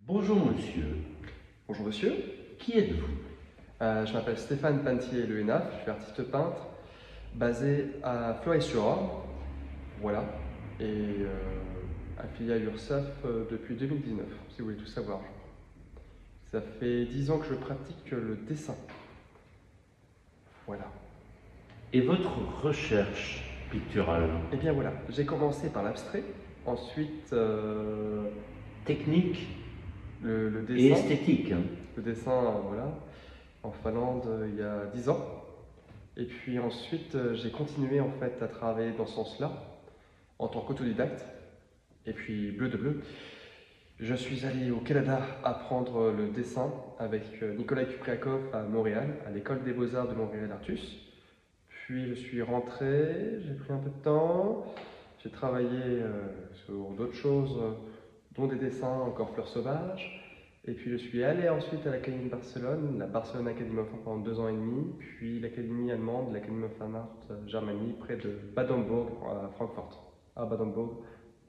Bonjour monsieur, Bonjour monsieur, qui êtes-vous? je m'appelle Stéphane Pantier-Lehenaf, je suis artiste peintre basé à Fleury-sur-Orne, voilà, et affilié à l'URSSAF depuis 2019, si vous voulez tout savoir. Ça fait 10 ans que je pratique le dessin, voilà. Et votre recherche picturale? Et bien voilà, j'ai commencé par l'abstrait, ensuite Technique le et dessin, esthétique, hein. le dessin, voilà, en Finlande il y a 10 ans. Et puis ensuite, j'ai continué en fait à travailler dans ce sens-là, en tant qu'autodidacte. Et puis, bleu de bleu, je suis allé au Canada apprendre le dessin avec Nicolas Kupriakov à Montréal, à l'école des beaux-arts de Montréal Artus. Puis je suis rentré, j'ai pris un peu de temps, j'ai travaillé sur d'autres choses, dont des dessins encore fleurs sauvages. Et puis je suis allé ensuite à l'Académie de Barcelone, la Barcelone Academy of Art pendant 2 ans et demi, puis l'Académie allemande, l'Academy of Fine Art Germany, près de Badenburg à Francfort, à Badenburg,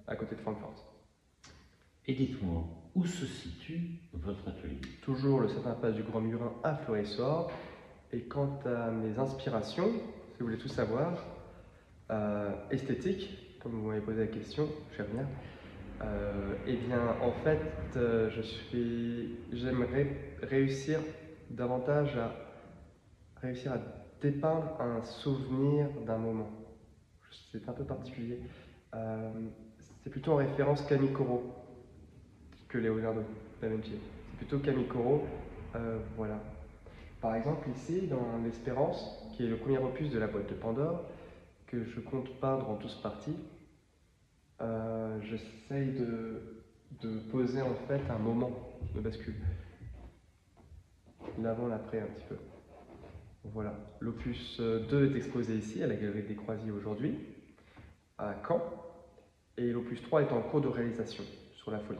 à côté de Francfort. Et dites-moi, où se situe votre atelier? Toujours le 7 impasse du Grand Murin à Fleury-sur-Orne. Et quant à mes inspirations, si vous voulez tout savoir, esthétique, comme vous m'avez posé la question, je vais revenir. Eh bien, en fait, j'aimerais réussir davantage à réussir à dépeindre un souvenir d'un moment. C'est un peu particulier. Euh, c'est plutôt en référence Camille Corot que Leonardo da Vinci. C'est plutôt Camille Corot, voilà. Par exemple, ici, dans L'Espérance, qui est le premier opus de la boîte de Pandore, que je compte peindre en 12 parties, j'essaye de poser en fait un moment de bascule. L'avant, l'après un petit peu. Voilà. L'opus 2 est exposé ici, à la Galerie des Croisiers aujourd'hui, à Caen. Et l'opus 3 est en cours de réalisation, sur la folie.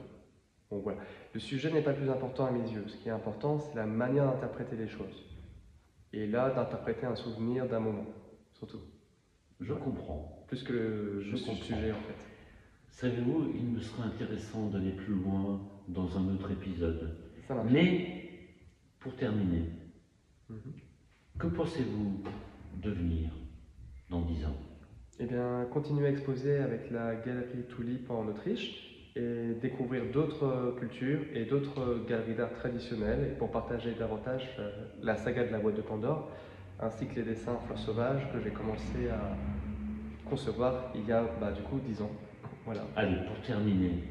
Bon voilà. Le sujet n'est pas le plus important à mes yeux. Ce qui est important, c'est la manière d'interpréter les choses. Et là, d'interpréter un souvenir d'un moment, surtout. Je comprends. Plus que le sujet en fait. Savez-vous, il me serait intéressant d'aller plus loin dans un autre épisode. Ça marche. Mais, pour terminer, que pensez-vous devenir dans 10 ans? Eh bien, continuer à exposer avec la galerie Tulip en Autriche et découvrir d'autres cultures et d'autres galeries d'art traditionnelles et pour partager davantage la saga de la boîte de Pandore ainsi que les dessins fleurs sauvages que j'ai commencé à concevoir il y a du coup 10 ans. Voilà. Allez, pour terminer,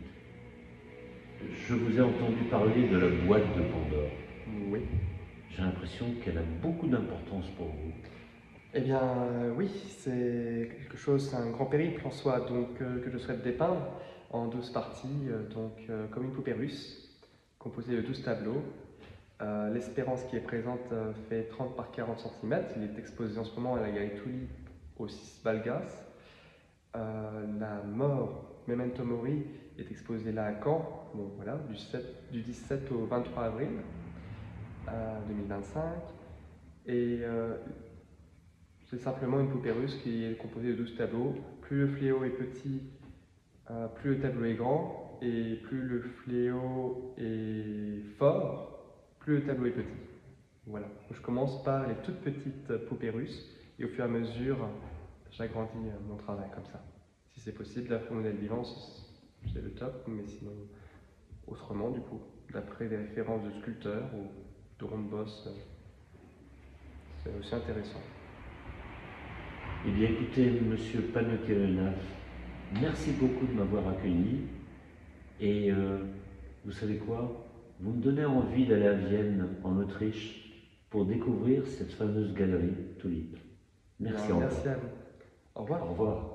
je vous ai entendu parler de la boîte de Pandore. Oui. J'ai l'impression qu'elle a beaucoup d'importance pour vous. Eh bien, oui, c'est quelque chose, c'est un grand périple en soi, donc que je souhaite dépeindre en 12 parties, comme une poupée russe, composée de 12 tableaux. L'Espérance qui est présente fait 30 par 40 cm, il est exposé en ce moment à la Galerie Tulip au 6 Balgas. La Mort, Memento Mori, est exposée là à Caen, bon, voilà, du 17 au 23 avril 2025. Et c'est simplement une poupée russe qui est composée de 12 tableaux. Plus le fléau est petit, plus le tableau est grand, et plus le fléau est fort, plus le tableau est petit. Voilà. Je commence par les toutes petites poupées russes, et au fur et à mesure, j'agrandis mon travail comme ça. Si c'est possible, d'après modèle vivant, c'est le top, mais sinon, autrement, du coup, d'après des références de sculpteurs ou de ronde boss, c'est aussi intéressant. Eh bien écoutez, monsieur Panetier-Lehenaf, merci beaucoup de m'avoir accueilli. Et vous savez quoi? Vous me donnez envie d'aller à Vienne, en Autriche, pour découvrir cette fameuse galerie Tulip. Merci encore. Merci à vous. Au revoir. Au revoir.